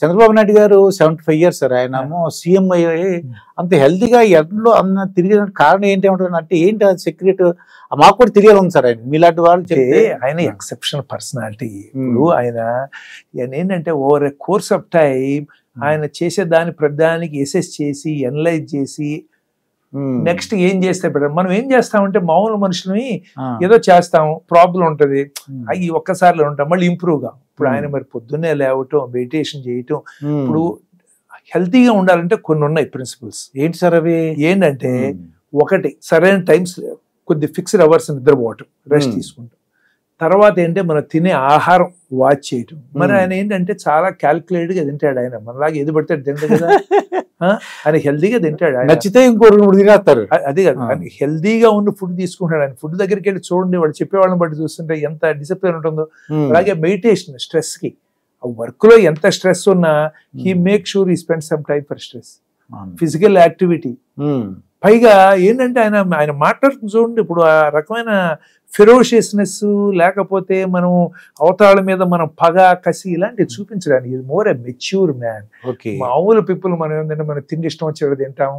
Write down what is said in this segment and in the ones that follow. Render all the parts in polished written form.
చంద్రబాబు నాయుడు గారు 75 years sir, ఆయనేమో CM అయ్యి అంత హెల్తీగా ఎండలో అన్న తిరిగిన కారణం ఏంటి అంటే ఏంటి అది సీక్రెట్? మాకు కూడా తెలియాలి ఉంది సార్. ఆయన మీలాంటి వాళ్ళు చెప్తే ఆయన ఎక్సెప్షనల్ పర్సనాలిటీ. ఇప్పుడు ఆయన ఏంటంటే over a course of time ఆయన చేసే ప్రధానికి ఎసెస్ చేసి ఎనలైజ్ చేసి నెక్స్ట్ ఏం చేస్తే బెటర్. మనం ఏం చేస్తామంటే మామూలు మనుషులని ఏదో చేస్తాం, ప్రాబ్లం ఉంటది, అవి ఒక్కసారిలో ఉంటాం, మళ్ళీ ఇంప్రూవ్ గా. ఇప్పుడు ఆయన మరి పొద్దున్నే లేవటం, మెడిటేషన్ చేయటం, ఇప్పుడు హెల్తీగా ఉండాలంటే కొన్ని ఉన్నాయి ప్రిన్సిపల్స్. ఏంటి సార్ అవి? ఏంటంటే ఒకటి, సరైన టైమ్స్ కొద్ది ఫిక్స్డ్ అవర్స్ నిద్రపోవటం, రెస్ట్ తీసుకుంటాం. తర్వాత ఏంటంటే మనం తినే ఆహారం వాచ్ చేయటం. మరి ఆయన ఏంటంటే చాలా క్యాల్కులేటెడ్ గా తింటాడు. ఆయన మనలాగా ఏది పడితే తింటాడు కదా, ఆయన హెల్దీగా తింటాడు. నచ్చితే ఇంకోరు తినేస్తారు. అదే కదా, ఆయన హెల్దీగా ఉన్న ఫుడ్ తీసుకుంటాడు. ఆయన ఫుడ్ దగ్గరికి వెళ్ళి చూడండి, వాడు చెప్పేవాళ్ళని బట్టి చూస్తుంటే ఎంత డిసిప్లిన్ ఉంటుందో. అలాగే మెడిటేషన్, స్ట్రెస్ కి, వర్క్ లో ఎంత స్ట్రెస్ ఉన్నా he make sure he spend some time for stress, physical activity. పైగా ఏంటంటే ఆయన మాట్లాడుతుంది చూడండి, ఇప్పుడు ఆ రకమైన ఫెరోషియస్నెస్ లేకపోతే మనం అవతారాల మీద మనం పగ, కసి ఇలాంటివి చూపించడానికి మోర్ ఎ మెచ్యూర్ మ్యాన్. మామూలు పీపుల్ మనం ఏంటంటే మనం తిండి ఇష్టం వచ్చేది తింటాం,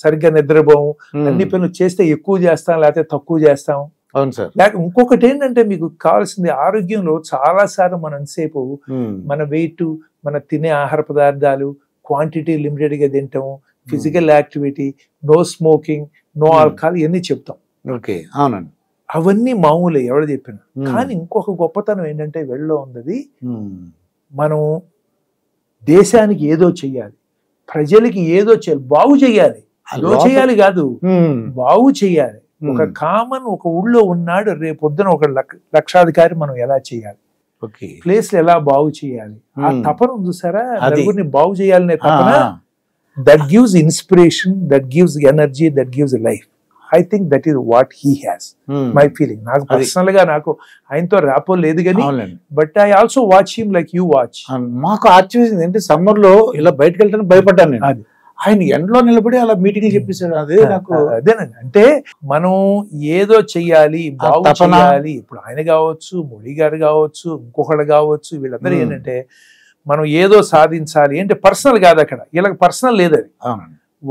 సరిగ్గా నిద్రపోము, అన్ని పనులు చేస్తే ఎక్కువ చేస్తాం లేకపోతే తక్కువ చేస్తాం. అవును సార్. లేక ఇంకొకటి ఏంటంటే మీకు కావాల్సింది ఆరోగ్యంలో చాలా సార్లు మనం ఎంతసేపు మన వెయిట్, మన తినే ఆహార పదార్థాలు క్వాంటిటీ లిమిటెడ్ గా తింటాం, physical activity, no smoking, no alcohol ఇవన్నీ చెప్తాం. ఓకే, అవునండి. అవన్నీ మామూలే ఎవరు చెప్పిన. కానీ ఇంకొక గొప్పతనం ఏంటంటే వెళ్ళలో ఉన్నది, మనం దేశానికి ఏదో చెయ్యాలి, ప్రజలకి ఏదో చేయాలి, బాగు చెయ్యాలి. లో చేయాలి కాదు, బాగు చెయ్యాలి. ఒక కామన్ ఒక ఊళ్ళో ఉన్నాడు, రేపొద్దున ఒక లక్షాధికారి మనం ఎలా చేయాలి, ప్లేస్ ఎలా బాగు చేయాలి, ఆ తపన చూసారా, నలుగురిని బాగు చేయాలనే తపన. That gives inspiration, that gives energy, that gives life. I think that is what he has. My feeling. నాకు పర్సనల్ గా నాకు ఆయనతో ర్యాపో లేదు కానీ, but I also watch him like you watch. మాకు ఆశ్చర్యం ఏంటి, సమ్మర్ లో ఇలా బయటకు వెళ్తాను భయపడ్డాను నేను. ఆయన ఎండలో నిలబడి అలా మీటింగ్లు చెప్పేశాడు. అదే నాకు అదేనండి, అంటే మనం ఏదో చెయ్యాలి, బాగు చేయాలి. ఇప్పుడు ఆయన కావచ్చు, మోడీ గారు కావచ్చు, ఇంకొకళ్ళు కావచ్చు, వీళ్ళందరూ ఏంటంటే మనం ఏదో సాధించాలి అంటే పర్సనల్ కాదు, అక్కడ వీళ్ళకి పర్సనల్ లేదు. అది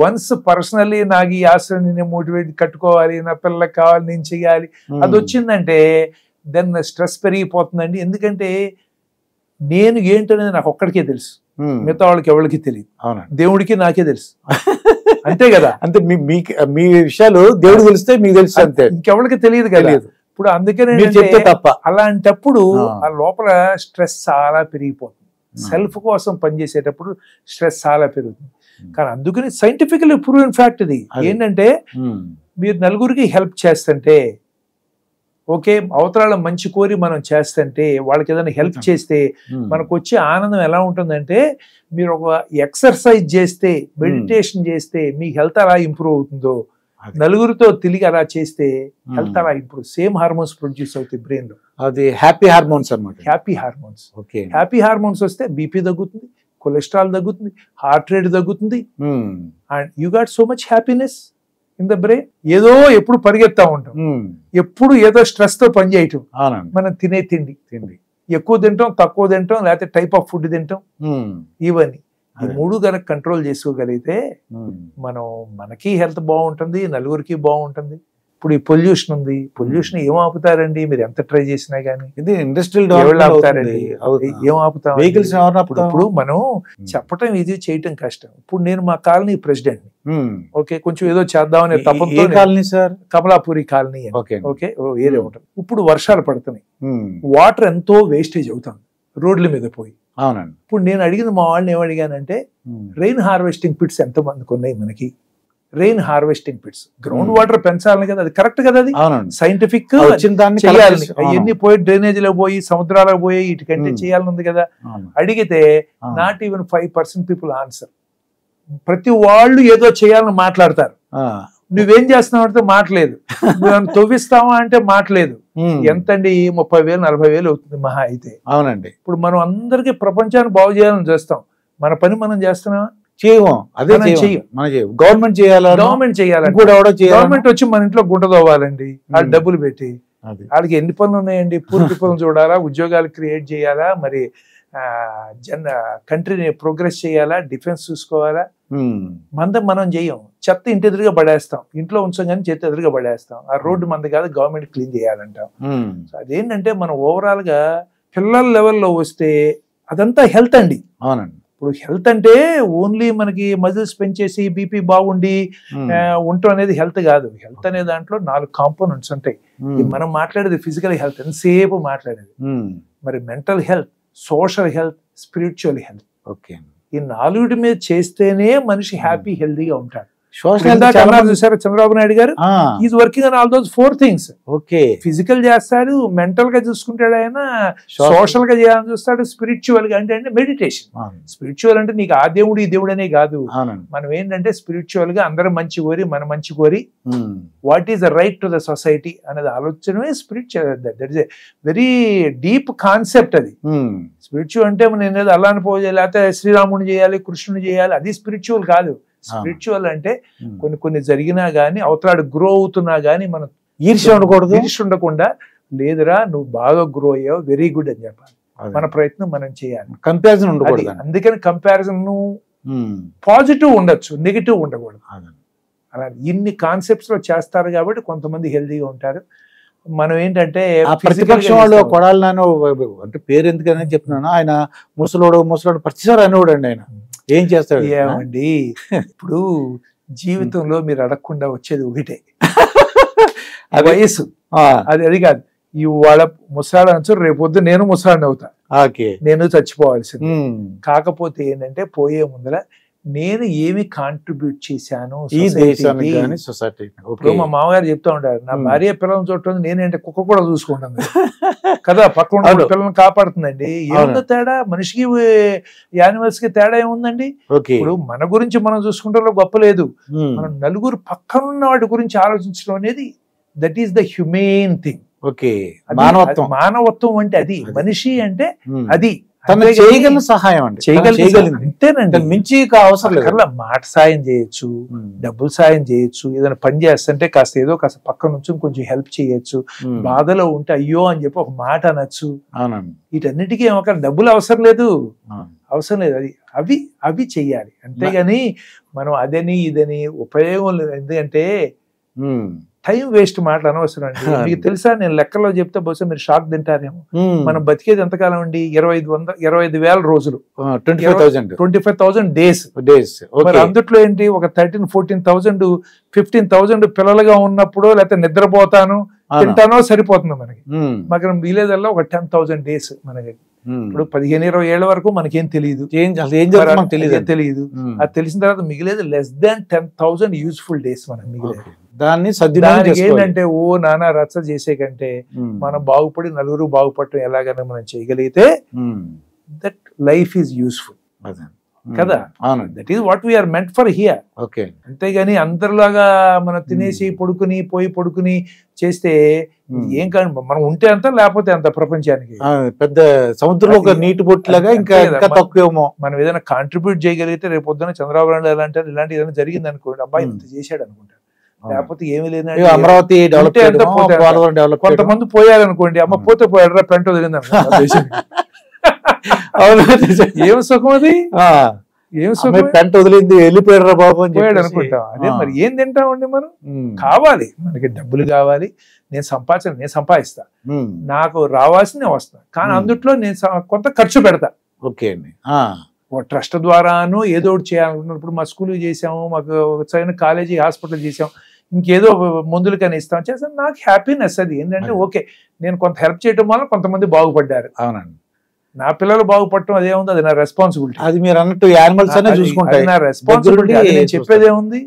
వన్స్ పర్సనల్లీ నాకు ఈ ఆశ్రయం నేను మోటివేట్ కట్టుకోవాలి, నా పిల్లలకు కావాలి, నేను చెయ్యాలి, అది వచ్చిందంటే దెన్ స్ట్రెస్ పెరిగిపోతుందండి. ఎందుకంటే నేను ఏంటనేది నాకు ఒక్కడికే తెలుసు, మిగతా వాళ్ళకి ఎవరికి తెలియదు, దేవుడికి నాకే తెలుసు. అంతే కదా, అంతే. మీ విషయాలు దేవుడు తెలిస్తే మీకు తెలుసు, అంతే, ఇంకెవరికి తెలియదు కదా. ఇప్పుడు అందుకనే చెప్తే తప్ప. అలాంటప్పుడు ఆ లోపల స్ట్రెస్ చాలా పెరిగిపోతుంది. సెల్ఫ్ కోసం పనిచేసేటప్పుడు స్ట్రెస్ చాలా పెరుగుతుంది. కానీ అందుకని సైంటిఫికల్లీ ప్రూవెన్ ఫ్యాక్ట్ ఇది ఏంటంటే, మీరు నలుగురికి హెల్ప్ చేస్తుంటే, ఓకే, అవతరాల మంచి కోరి మనం చేస్తుంటే, వాళ్ళకి ఏదైనా హెల్ప్ చేస్తే మనకు వచ్చే ఆనందం ఎలా ఉంటుందంటే, మీరు ఒక ఎక్సర్సైజ్ చేస్తే, మెడిటేషన్ చేస్తే మీ హెల్త్ అలా ఇంప్రూవ్ అవుతుందో, నలుగురితో తిరిగి అలా చేస్తే హెల్త్ అలా ఇంప్రూవ్, సేమ్ హార్మోన్స్ ప్రొడ్యూస్ అవుతాయి బ్రెయిన్ లో. అది హ్యాపీ హార్మోన్స్ అన్నమాట. Happy hormones. హ్యాపీ హార్మోన్స్ వస్తే బీపీ తగ్గుతుంది, కొలెస్ట్రాల్ తగ్గుతుంది, హార్ట్ రేట్ తగ్గుతుంది, and you got so much happiness in the brain. ఏదో ఎప్పుడు పరిగెత్తా ఉంటాం, ఎప్పుడు ఏదో స్ట్రెస్ తో పని చేయటం. మనం తినే తిండి ఎక్కువ తింటాం, తక్కువ తింటాం, లేకపోతే టైప్ ఆఫ్ ఫుడ్ తింటాం, ఇవన్నీ ఈ మూడు కనుక కంట్రోల్ చేసుకోగలిగితే మనం మనకి హెల్త్ బాగుంటుంది, నలుగురికి బాగుంటుంది. ఇప్పుడు ఈ పొల్యూషన్ ఉంది, పొల్యూషన్ ఏం ఆపుతారండి మీరు ఎంత ట్రై చేసినా గానీ? ఇది ఇండస్ట్రియల్ ఆపుతారండి, ఏం ఆపుతాం? వెహికల్స్ ఇప్పుడు మనం చెప్పటం ఇది చేయటం కష్టం. ఇప్పుడు నేను మా కాలనీ ప్రెసిడెంట్, ఓకే, కొంచెం ఏదో చేద్దామనే తపంతో. Colony sir? Kamalapuri colony. Okay, area ఉంటుంది. ఇప్పుడు వర్షాలు పడుతున్నాయి, వాటర్ ఎంతో వేస్టేజ్ అవుతుంది రోడ్ల మీద పోయి. అవునండి. ఇప్పుడు నేను అడిగింది, మా వాళ్ళని ఏమడిగానంటే, రెయిన్ హార్వెస్టింగ్ పిట్స్ ఎంత మందికి ఉన్నాయి మనకి? Rain harvesting pits, ground water పెంచాలని కదా, అది కరెక్ట్ కదా, అది సైంటిఫిక్ చేయాలి. అవన్నీ పోయి డ్రైనేజ్ లో పోయి సముద్రాలకు పోయి ఇటుకంటే చేయాలని ఉంది కదా. అడిగితే నాట్ ఈవెన్ 5% పీపుల్ ఆన్సర్. ప్రతి వాళ్ళు ఏదో చేయాలని మాట్లాడతారు, నువ్వేం చేస్తున్నావు అంటే మాట్లేదు, నువ్వు తవ్విస్తావా అంటే మాట్లేదు. ఎంతండి 30,000 40,000 అవుతుంది మహా అయితే. అవునండి. ఇప్పుడు మనం అందరికీ ప్రపంచాన్ని బాగు చేయాలని చేస్తాం, మన పని మనం చేస్తున్నావా? చేయము. అదే చెయ్యం. గవర్నమెంట్ చేయాలి, గవర్నమెంట్ చేయాలి, గవర్నమెంట్ వచ్చి మన ఇంట్లో గుంట తవ్వాలండి, వాళ్ళు డబ్బులు పెట్టి. వాళ్ళకి ఎన్ని పనులు ఉన్నాయండి? పూర్ పీపుల్ చూడాలా, ఉద్యోగాలు క్రియేట్ చేయాలా, మరి కంట్రీని ప్రోగ్రెస్ చేయాలా, డిఫెన్స్ చూసుకోవాలా, మనం చేయం. చెత్త ఇంటి ఎదురుగా పడేస్తాం, ఇంట్లో ఉంచాం కానీ చెత్త ఎదురుగా పడేస్తాం. ఆ రోడ్డు మంది కాదు, గవర్నమెంట్ క్లీన్ చేయాలంటాం. సో అదేంటంటే మనం ఓవరాల్ గా పిల్లల లెవెల్లో వస్తే అదంతా హెల్త్ అండి. అవునండి. ఇప్పుడు హెల్త్ అంటే ఓన్లీ మనకి మజిల్స్ పెంచేసి బీపీ బాగుండి ఉండటం అనేది హెల్త్ కాదు. హెల్త్ అనే దాంట్లో 4 కాంపోనెంట్స్ ఉంటాయి. మనం మాట్లాడేది ఫిజికల్ హెల్త్, ఎంతసేపు మాట్లాడేది. మరి mental health, social health, spiritual health. Okay. ఈ 4 మీద చేస్తేనే మనిషి హ్యాపీ హెల్తీగా ఉంటాడు. సోషల్ చూసారా చంద్రబాబు నాయుడు గారు, is working on all those 4 things. Okay. Physical చేస్తాడు, మెంటల్ గా చూసుకుంటాడు, ఆయన సోషల్ గా చేయాలని చూస్తాడు, స్పిరిచువల్ గా అంటే మెడిటేషన్. స్పిరిచువల్ అంటే నీకు ఆ దేవుడు ఈ దేవుడు అనే కాదు. మనం ఏంటంటే స్పిరిచువల్ గా అందరూ మంచి కోరి, మన మంచి కోరి, what is the right to the society అనేది ఆలోచనమే spiritual. That is a very deep concept అది. స్పిరిచువల్ అంటే మనం ఏదో అల్లాని పూజ చేయాలి, లేకపోతే శ్రీరాముని చేయాలి, కృష్ణుని చేయాలి, అది స్పిరిచువల్ కాదు. స్పిరిచువల్ అంటే కొన్ని జరిగినా గానీ, అవతలాడు గ్రో అవుతున్నా గానీ మనం ఈర్ష్య ఉండకుండా, లేదురా నువ్వు బాగా గ్రో అయ్యావు, వెరీ గుడ్ అని చెప్పాలి. మన ప్రయత్నం మనం చేయాలి. కంపారిజన్ ఉండకూడదు. అందుకని కంపారిజన్ పాజిటివ్ ఉండొచ్చు, నెగిటివ్ ఉండకూడదు. అలా ఇన్ని కాన్సెప్ట్స్ లో చేస్తారు కాబట్టి కొంతమంది హెల్తీగా ఉంటారు. మనం ఏంటంటే ప్రతిపక్షం వాళ్ళు కొడాలి నాని అంటే పేరు ఎందుకని చెప్తున్నాను, ఆయన ముసలోడు ప్రతిసారి అనేవాడు అండి. ఆయన ఏం చేస్తాడు ఏమండి, ఇప్పుడు జీవితంలో మీరు అడగకుండా వచ్చేది ఒకటే, వయసు. అది కాదు, ఇవాళ ముసలాడు అనొచ్చు, రేపొద్దు నేను ముసలాడిని అవుతా, నేను చచ్చిపోవాల్సింది. కాకపోతే ఏంటంటే పోయే ముందర నేను ఏమి కాంట్రిబ్యూట్ చేశాను ఈ దేశానికి, సొసైటీ. ఇప్పుడు మా మామగారు చెప్తా ఉంటారు, నా భార్య పిల్లలను చూడటం నేనేంటే కుక్క కూడా చూసుకుంటాను కదా, పక్కన పిల్లల్ని కాపాడుతుందండి. ఏముందో తేడా, మనిషికి యానిమల్స్ కి తేడా ఏముందండి? ఇప్పుడు మన గురించి మనం చూసుకుంటే గొప్ప లేదు, మనం నలుగురు పక్కనున్న వాటి గురించి ఆలోచించడం అనేది that is the human thing. మానవత్వం అంటే అది, మనిషి అంటే అది. చేయగలిగిన సహాయం అండి, అంతేనండి, మించి అవసరం లేదు. మాట సాయం చేయొచ్చు, డబ్బులు సాయం చేయొచ్చు, ఏదైనా పని చేస్తుంటే కాస్త పక్క నుంచి కొంచెం హెల్ప్ చేయొచ్చు, బాధలో ఉంటే అయ్యో అని చెప్పి ఒక మాట అనొచ్చు. వీటన్నిటికీ ఒక డబ్బులు అవసరం లేదు. అవి చెయ్యాలి. అంతేగాని మనం అదని ఇదని ఉపయోగం లేదు. ఎందుకంటే టైం వేస్ట్ మాటలు అనవసరం అండి. మీకు తెలుసా, నేను లెక్కలో చెప్తే బహుశా మీరు షాక్ తింటారేమో, మనం బతికేది ఎంతకాలం అండి? 25,000 రోజులు, 25,000 డేస్. మరి అందుట్లో ఏంటి, ఒక 13,000-14,000 15,000 పిల్లలుగా ఉన్నప్పుడు, లేకపోతే నిద్రపోతాను తింటానో సరిపోతుంది మనకి. మాకు మిగిలేదల్లా ఒక 10,000 డేస్ మనకి. ఇప్పుడు 15-20 ఏళ్ల వరకు మనకేం తెలియదు, తెలియదు. అది తెలిసిన తర్వాత మిగిలేదు లెస్ దాన్ 10,000 యూస్ఫుల్ డేస్ మనకి మిగిలేదు. దాన్ని ఏంటంటే ఓ నానా రచ్చ చేసే కంటే మనం బాగుపడి నలుగురు బాగుపడటం ఎలాగైనా మనం చేయగలిగితే దట్ లైఫ్ ఈజ్ యూస్ఫుల్ కదా. That is what we are meant for here. అంతేగాని అందరిలాగా మనం తినేసి పడుకుని చేస్తే ఏం కాదు. మనం ఉంటే అంత, లేకపోతే అంత ప్రపంచానికి. పెద్ద సముద్రంలో ఒక నీటి బొట్టులాగా ఇంకా తక్కువేమో. మనం ఏదైనా కాంట్రిబ్యూట్ చేయగలిగితే రేపు పొద్దున చంద్రబాబు నాయుడు ఎలాంటి ఇలాంటి ఏదైనా జరిగింది అనుకోండి, అబ్బాయి ఇంత చేశాడు అనుకుంటారు. లేకపోతే ఏమి లేదండి, అమరావతి కొంతమంది పోయారనుకోండి, అమ్మ పోతే పోయాడు పెంట వదిలింది అనుకుంటా. ఏం సుఖం అది, ఏం సుఖం, పెంట వదిలింది వెళ్ళిపోయాడు బాబు పోయాడు అనుకుంటాం. అదే మరి ఏం తింటామండి మనం? కావాలి, మనకి డబ్బులు కావాలి. నేను సంపాదిస్తా, నాకు రావాల్సిందే వస్తా, కానీ అందుట్లో నేను కొంత ఖర్చు పెడతా. ఓకే అండి. ట్రస్ట్ ద్వారాను ఏదో ఒకటి చేయాలనుకున్నప్పుడు మా స్కూల్ చేసాము, మాకు చదివిన కాలేజీ హాస్పిటల్ చేసాం, ఇంకేదో మందులు కానీ ఇస్తాం చేస్తాం, నాకు హ్యాపీనెస్ అది. ఏంటంటే ఓకే, నేను కొంత హెల్ప్ చేయడం వల్ల కొంతమంది బాగుపడ్డారు. అవునండి. నా పిల్లలు బాగుపడటం అదేముంది, అది నా రెస్పాన్సిబిలిటీ. అది మీరు అన్నట్టు యానిమల్స్ అనే చూసుకుంటారు, నా రెస్పాన్సిబిలిటీ. నేను చెప్పేది ఏముంది,